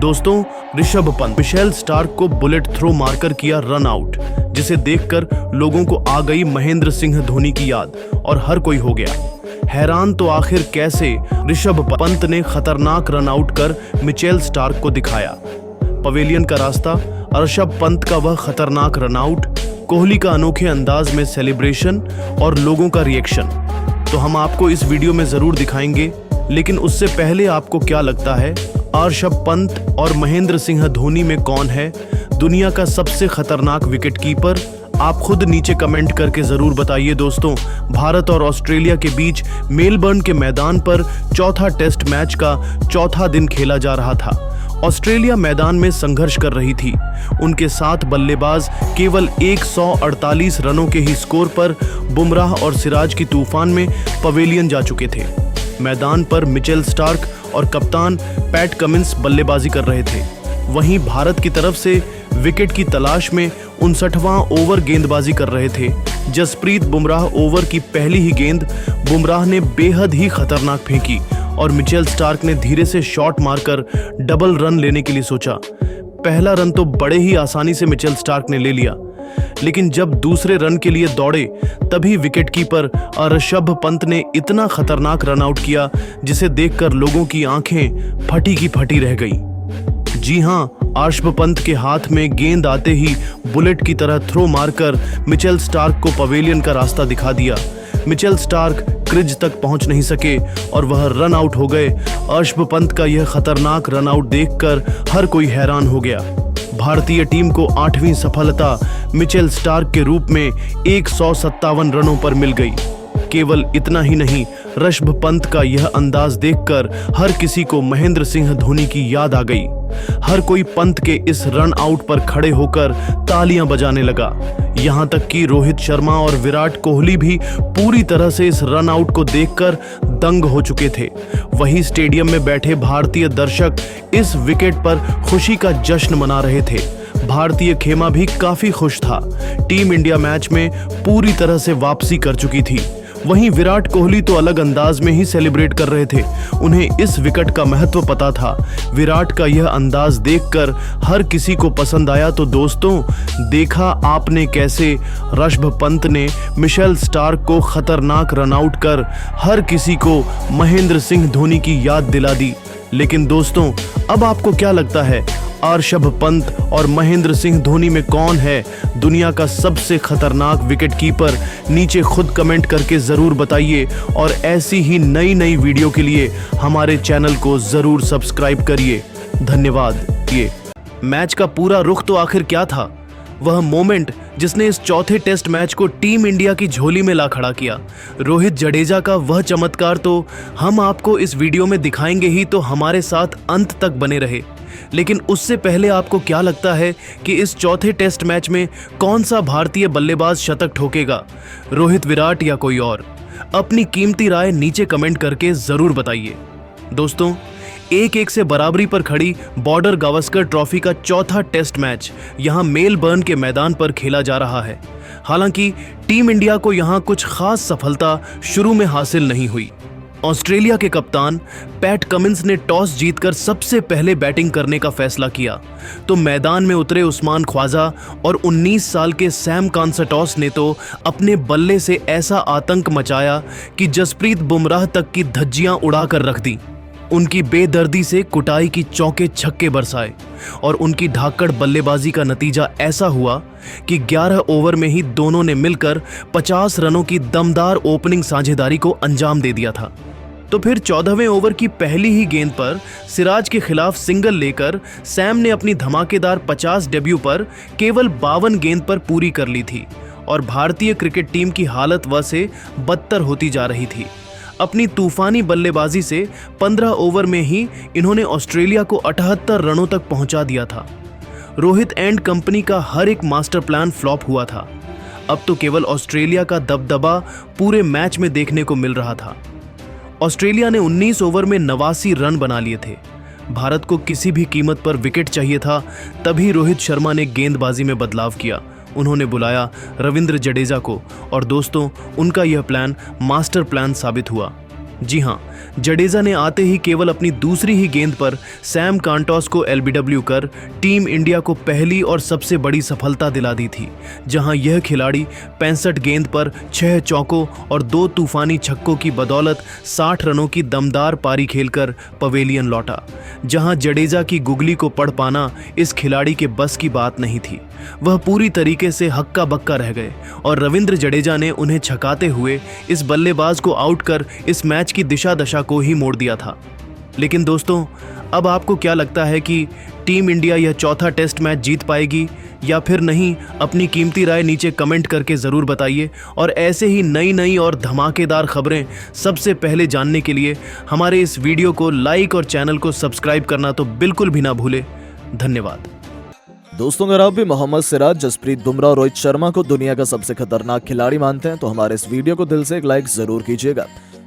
दोस्तों, Rishabh Pant Mitchell Starc को bullet throw मारकर किया रन आउट, जिसे देखकर लोगों को आ गई महेंद्र सिंह धोनी की याद और हर कोई हो गया हैरान। तो आखिर कैसे ऋषभ पंत ने खतरनाक रन आउट कर मिचेल स्टार्क को दिखाया पवेलियन का रास्ता, ऋषभ पंत का वह खतरनाक रन आउट, कोहली का अनोखे अंदाज में सेलिब्रेशन और लोगों का रिएक्शन, तो हम आपको इस वीडियो में जरूर दिखाएंगे। लेकिन उससे पहले आपको क्या लगता है, ऋषभ पंत और महेंद्र सिंह धोनी में कौन है दुनिया का सबसे खतरनाक विकेटकीपर? आप खुद नीचे कमेंट करके जरूर बताइए। दोस्तों, भारत और ऑस्ट्रेलिया के बीच मेलबर्न के मैदान पर चौथा टेस्ट मैच का चौथा दिन खेला जा रहा था। ऑस्ट्रेलिया मैदान में संघर्ष कर रही थी। उनके 7 बल्लेबाज केवल 148 रनों के ही स्कोर पर बुमराह और सिराज की तूफान में पवेलियन जा चुके थे। मैदान पर मिचेल स्टार्क और कप्तान पैट कमिंस बल्लेबाजी कर रहे थे। वहीं भारत की तरफ से विकेट की तलाश में 59वां ओवर गेंदबाजी कर रहे थे जसप्रीत बुमराह। ओवर की पहली ही गेंद बुमराह ने बेहद ही खतरनाक फेंकी और मिचेल स्टार्क ने धीरे से शॉट मारकर डबल रन लेने के लिए सोचा। पहला रन तो बड़े ही आसानी से मिचेल स्टार्क ने ले लिया, लेकिन जब दूसरे रन के लिए दौड़े तभी विकेटकीपर ऋषभ पंत ने इतना खतरनाक रन आउट किया जिसे देखकर लोगों की आंखें फटी की फटी रह गई। जी हां, ऋषभ पंत के हाथ में गेंद आते ही बुलेट की तरह थ्रो मारकर मिचेल स्टार्क को पवेलियन का रास्ता दिखा दिया। मिचेल स्टार्क क्रिज तक पहुंच नहीं सके और वह रन आउट हो गए। ऋषभ पंत का यह खतरनाक रन आउट देखकर हर कोई हैरान हो गया। भारतीय टीम को 8वीं सफलता मिचेल स्टार्क के रूप में 157 रनों पर मिल गई। केवल इतना ही नहीं, ऋषभ पंत का यह अंदाज देखकर हर किसी को महेंद्र सिंह धोनी की याद आ गई। हर कोई पंत के इस रन आउट पर खड़े होकर तालियां बजाने लगा। यहां तक कि रोहित शर्मा और विराट कोहली भी पूरी तरह से इस रन आउट को देखकर दंग हो चुके थे। वहीं स्टेडियम में बैठे भारतीय दर्शक इस विकेट पर खुशी का जश्न मना रहे थे। भारतीय खेमा भी काफी खुश था। टीम इंडिया मैच में पूरी तरह से वापसी कर चुकी थी। वहीं विराट कोहली तो अलग अंदाज में ही सेलिब्रेट कर रहे थे। उन्हें इस विकेट का महत्व पता था। विराट का यह अंदाज देखकर हर किसी को पसंद आया। तो दोस्तों, देखा आपने कैसे ऋषभ पंत ने मिशेल स्टार्क को खतरनाक रन आउट कर हर किसी को महेंद्र सिंह धोनी की याद दिला दी। लेकिन दोस्तों, अब आपको क्या लगता है, ऋषभ पंत और महेंद्र सिंह धोनी में कौन है दुनिया का सबसे खतरनाक विकेटकीपर? नीचे खुद कमेंट करके जरूर बताइए और ऐसी ही नई नई वीडियो के लिए हमारे चैनल को जरूर सब्सक्राइब करिए। धन्यवाद। ये मैच का पूरा रुख तो आखिर क्या था? वह मोमेंट जिसने इस चौथे टेस्ट मैच को टीम इंडिया की झोली में ला खड़ा किया। रोहित जडेजा का वह चमत्कार तो हम आपको इस वीडियो में दिखाएंगे ही, तो हमारे साथ अंत तक बने रहे। लेकिन उससे पहले आपको क्या लगता है कि इस चौथे टेस्ट मैच में कौन सा भारतीय बल्लेबाज शतक ठोकेगा, रोहित, विराट या कोई और? अपनी कीमती राय नीचे कमेंट करके जरूर बताइए। दोस्तों, 1-1 से बराबरी पर खड़ी बॉर्डर गावस्कर ट्रॉफी का चौथा टेस्ट मैच यहां मेलबर्न के मैदान पर खेला जा रहा है। हालांकि टीम इंडिया को यहां कुछ खास सफलता शुरू में हासिल नहीं हुई। ऑस्ट्रेलिया के कप्तान पैट कमिंस ने टॉस जीतकर सबसे पहले बैटिंग करने का फैसला किया, तो मैदान में उतरे उस्मान ख्वाजा और 19 साल के सैम कॉन्सर्टॉस ने तो अपने बल्ले से ऐसा आतंक मचाया कि जसप्रीत बुमराह तक की धज्जियां उड़ाकर रख दी। उनकी बेदर्दी से कुटाई की चौके छक्के बरसाए और उनकी धाकड़ बल्लेबाजी का नतीजा ऐसा हुआ कि 11 ओवर में ही दोनों ने मिलकर 50 रनों की दमदार ओपनिंग साझेदारी को अंजाम दे दिया था। तो फिर 14वें ओवर की पहली ही गेंद पर सिराज के खिलाफ सिंगल लेकर सैम ने अपनी धमाकेदार 50 डेब्यू पर केवल 52 गेंद पर पूरी कर ली थी और भारतीय क्रिकेट टीम की हालत वह से बदतर होती जा रही थी। अपनी तूफानी बल्लेबाजी से 15 ओवर में ही इन्होंने ऑस्ट्रेलिया को 78 रनों तक पहुंचा दिया था। रोहित एंड कंपनी का हर एक मास्टर प्लान फ्लॉप हुआ था। अब तो केवल ऑस्ट्रेलिया का दबदबा पूरे मैच में देखने को मिल रहा था। ऑस्ट्रेलिया ने 19 ओवर में 89 रन बना लिए थे। भारत को किसी भी कीमत पर विकेट चाहिए था, तभी रोहित शर्मा ने गेंदबाजी में बदलाव किया। उन्होंने बुलाया रविंद्र जडेजा को और दोस्तों, उनका यह प्लान मास्टर प्लान साबित हुआ। जी हाँ, जडेजा ने आते ही केवल अपनी दूसरी ही गेंद पर सैम कांटोस को एलबीडब्ल्यू कर टीम इंडिया को पहली और सबसे बड़ी सफलता दिला दी थी, जहां यह खिलाड़ी 65 गेंद पर 6 चौकों और 2 तूफानी छक्कों की बदौलत 60 रनों की दमदार पारी खेलकर पवेलियन लौटा, जहां जडेजा की गुगली को पढ़ पाना इस खिलाड़ी के बस की बात नहीं थी। वह पूरी तरीके से हक्का बक्का रह गए और रविंद्र जडेजा ने उन्हें छकाते हुए इस बल्लेबाज को आउट कर इस मैच की दिशा दशा को ही मोड़ दिया था। लेकिन दोस्तों, अब आपको क्या लगता है कि टीम इंडिया यह चौथा टेस्ट मैच जीत पाएगी या फिर नहीं? अपनी कीमती राय नीचे कमेंट करके ज़रूर बताइए और ऐसे ही नई और धमाकेदार खबरें सबसे पहले जानने के लिए हमारे इस वीडियो को लाइक और चैनल को सब्सक्राइब करना तो बिल्कुल भी ना भूले। धन्यवाद। दोस्तों, अगर आप भी मोहम्मद सिराज, जसप्रीत बुमराह और रोहित शर्मा को दुनिया का सबसे खतरनाक खिलाड़ी मानते हैं तो हमारे इस वीडियो को दिल से एक लाइक जरूर कीजिएगा।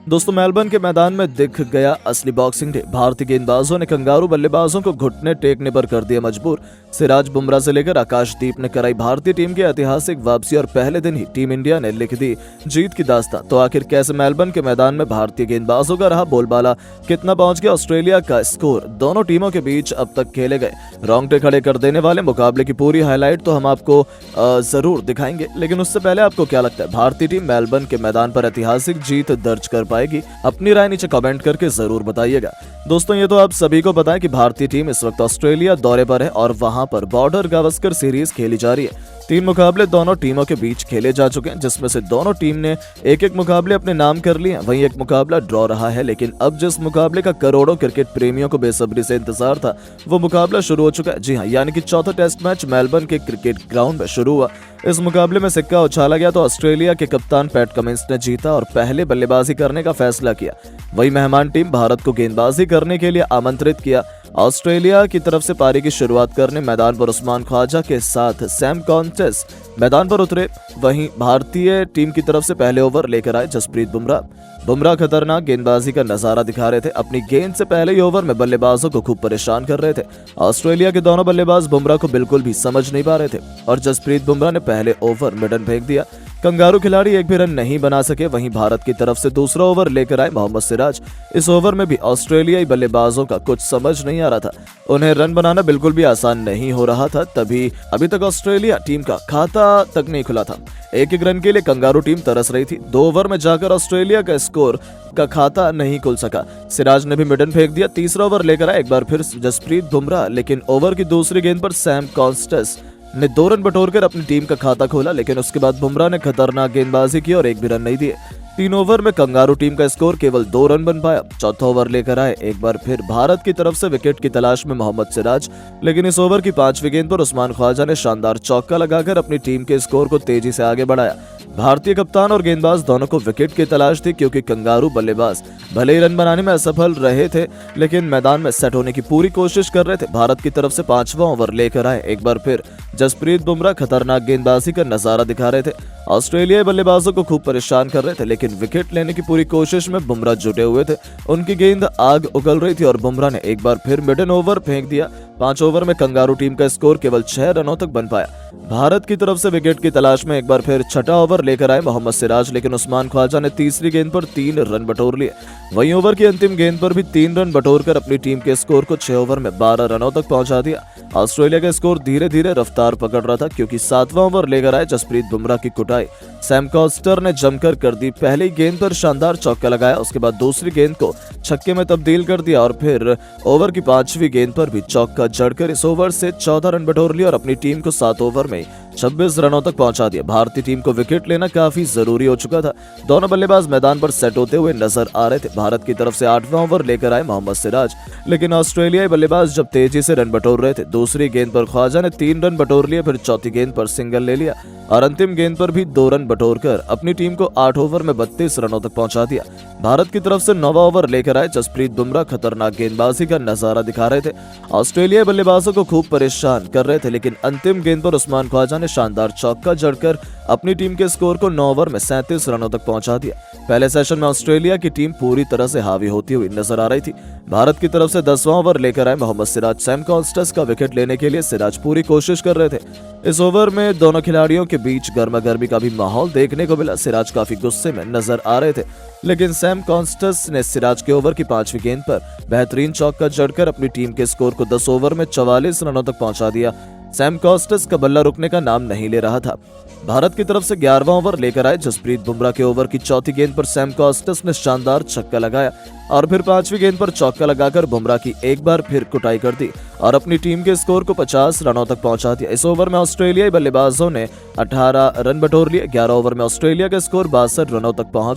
दोस्तों, मेलबर्न के मैदान में दिख गया असली बॉक्सिंग डे। भारतीय गेंदबाजों ने कंगारू बल्लेबाजों को घुटने टेकने पर कर दिया मजबूर। सिराज, बुमराह से लेकर आकाशदीप ने कराई भारतीय टीम की ऐतिहासिक वापसी और पहले दिन ही टीम इंडिया ने लिख दी जीत की दास्तां। तो आखिर कैसे मेलबर्न के मैदान में भारतीय गेंदबाजों का रहा बोलबाला, कितना पहुंच गया ऑस्ट्रेलिया का स्कोर, दोनों टीमों के बीच अब तक खेले गए रोंगटे खड़े कर देने वाले मुकाबले की पूरी हाईलाइट तो हम आपको जरूर दिखाएंगे। लेकिन उससे पहले आपको क्या लगता है, भारतीय टीम मेलबर्न के मैदान पर ऐतिहासिक जीत दर्ज कर पाएगी? अपनी राय नीचे कमेंट करके जरूर बताइएगा। दोस्तों, ये तो आप सभी को पता है कि भारतीय टीम इस वक्त ऑस्ट्रेलिया दौरे पर है और वहां पर बॉर्डर गावस्कर सीरीज खेली जा रही है। 3 मुकाबले दोनों टीमों के बीच खेले जा चुके हैं, जिसमें से दोनों टीम ने एक मुकाबले अपने नाम कर लिए हैं। वहीं एक मुकाबला ड्रॉ रहा है, लेकिन अब जिस मुकाबले का करोड़ों क्रिकेट प्रेमियों को बेसब्री से इंतजार था वो मुकाबला शुरू हो चुका है। जी हां, यानी कि चौथा टेस्ट मैच मेलबर्न के क्रिकेट ग्राउंड में शुरू हुआ। इस मुकाबले में सिक्का उछाला गया तो ऑस्ट्रेलिया के कप्तान पैट कमिंस ने जीता और पहले बल्लेबाजी करने का फैसला किया। वहीं मेहमान टीम भारत को गेंदबाजी करने के लिए आमंत्रित किया। ऑस्ट्रेलिया की तरफ से पारी की शुरुआत करने मैदान पर उस्मान ख्वाजा के साथ सैम कांटोस मैदान पर उतरे। वहीं भारतीय टीम की तरफ से पहले ओवर लेकर आए जसप्रीत बुमराह खतरनाक गेंदबाजी का नजारा दिखा रहे थे। अपनी गेंद से पहले ही ओवर में बल्लेबाजों को खूब परेशान कर रहे थे। ऑस्ट्रेलिया के दोनों बल्लेबाज बुमराह को बिल्कुल भी समझ नहीं पा रहे थे और जसप्रीत बुमराह ने पहले ओवर मिडन फेंक दिया। कंगारू खिलाड़ी एक भी रन नहीं बना सके। वहीं भारत की तरफ से दूसरा ओवर लेकर आए मोहम्मद सिराज। इस ओवर में भी ऑस्ट्रेलियाई बल्लेबाजों का कुछ समझ नहीं आ रहा था, उन्हें रन बनाना बिल्कुल भी आसान नहीं हो रहा था। तभी अभी तक ऑस्ट्रेलिया टीम का खाता तक नहीं खुला था। एक रन के लिए कंगारू टीम तरस रही थी। 2 ओवर में जाकर ऑस्ट्रेलिया का स्कोर का खाता नहीं खुल सका। सिराज ने भी मिडन फेंक दिया। तीसरा ओवर लेकर आए एक बार फिर जसप्रीत बुमराह, लेकिन ओवर की दूसरी गेंद पर सैम कांटोस ने 2 रन बटोरकर अपनी टीम का खाता खोला। लेकिन उसके बाद बुमराह ने खतरनाक गेंदबाजी की और एक भी रन नहीं दिए। 3 ओवर में कंगारू टीम का स्कोर केवल 2 रन बन पाया। चौथा ओवर लेकर आए एक बार फिर भारत की तरफ से विकेट की तलाश में मोहम्मद सिराज, लेकिन इस ओवर की 5वीं गेंद पर उस्मान ख्वाजा ने शानदार चौका लगाकर अपनी टीम के स्कोर को तेजी से आगे बढ़ाया। भारतीय कप्तान और गेंदबाज दोनों को विकेट की तलाश थी, क्योंकि कंगारू बल्लेबाज भले ही रन बनाने में असफल रहे थे लेकिन मैदान में सेट होने की पूरी कोशिश कर रहे थे। भारत की तरफ से 5वां ओवर लेकर आए एक बार फिर जसप्रीत बुमराह खतरनाक गेंदबाजी का नजारा दिखा रहे थे। ऑस्ट्रेलियाई बल्लेबाजों को खूब परेशान कर रहे थे, लेकिन विकेट लेने की पूरी कोशिश में बुमराह जुटे हुए थे। उनकी गेंद आग उगल रही थी और बुमराह ने एक बार फिर मिडन ओवर फेंक दिया। 5 ओवर में कंगारू टीम का स्कोर केवल 6 रनों तक बन पाया। भारत की तरफ से विकेट की तलाश में एक बार फिर छठा ओवर लेकर आए मोहम्मद सिराज, लेकिन उस्मान ख्वाजा ने तीसरी गेंद पर 3 रन बटोर लिए। वहीं ओवर की अंतिम गेंद पर भी 3 रन बटोरकर अपनी टीम के स्कोर को 6 ओवर में 12 रनों तक पहुंचा दिया। ऑस्ट्रेलिया का स्कोर धीरे धीरे रफ्तार पकड़ रहा था, क्योंकि 7वां ओवर लेकर आए जसप्रीत बुमराह की कुटाई सैम कांटोस ने जमकर कर दी। पहली गेंद पर शानदार चौका लगाया, उसके बाद दूसरी गेंद को छक्के में तब्दील कर दिया और फिर ओवर की 5वीं गेंद पर भी चौका जड़कर इस ओवर से 14 रन बटोर लिया और अपनी टीम को 7 ओवर में 26 रनों तक पहुंचा दिया। भारतीय टीम को विकेट लेना काफी जरूरी हो चुका था। दोनों बल्लेबाज मैदान पर सेट होते हुए नजर आ रहे थे। भारत की तरफ से 8वां ओवर लेकर आए मोहम्मद सिराज, लेकिन ऑस्ट्रेलियाई बल्लेबाज जब तेजी से रन बटोर रहे थे। दूसरी गेंद पर ख्वाजा ने 3 रन बटोर लिए, फिर चौथी गेंद पर सिंगल ले लिया और अंतिम गेंद पर भी 2 रन बटोरकर अपनी टीम को 8 ओवर में 32 रनों तक पहुंचा दिया। भारत की तरफ से 9वां ओवर लेकर आए जसप्रीत बुमराह खतरनाक गेंदबाजी का नजारा दिखा रहे थे। ऑस्ट्रेलियाई बल्लेबाजों को खूब परेशान कर रहे थे, लेकिन अंतिम गेंद पर उस्मान ख्वाजा ने शानदार चौका जड़कर अपनी टीम के स्कोर को 9 ओवर में 37 रनों तक पहुंचा दिया। पहले सेशन में ऑस्ट्रेलिया की टीम पूरी तरह से हावी होती हुई नजर आ रही थी। भारत की तरफ से 10वां ओवर लेकर आए मोहम्मद सिराज। सैम कॉन्स्टस का विकेट लेने के लिए सिराज पूरी कोशिश कर रहे थे। इस ओवर में दोनों खिलाड़ियों के बीच गर्मागर्मी का भी माहौल देखने को मिला। सिराज काफी गुस्से में नजर आ रहे थे, लेकिन सैम कॉन्स्टस ने सिराज के ओवर की 5वीं गेंद पर बेहतरीन चौका जड़कर अपनी टीम के स्कोर को 10 ओवर में 44 रनों तक पहुंचा दिया। सैम कॉन्स्टस का बल्ला रुकने का नाम नहीं ले रहा था। भारत की तरफ से 11वां ओवर लेकर आए जसप्रीत बुमराह के ओवर की 4थी गेंद पर सैम कॉन्स्टस ने शानदार छक्का लगाया और फिर 5वीं गेंद पर चौका लगाकर बुमराह की एक बार फिर कुटाई कर दी और अपनी टीम के स्कोर को 50 रनों तक पहुंचा दिया। इस ओवर में ऑस्ट्रेलियाई बल्लेबाजों ने 18 रन बटोर लिए। 11 ओवर में ऑस्ट्रेलिया का स्कोर 62 रनों तक पहुंच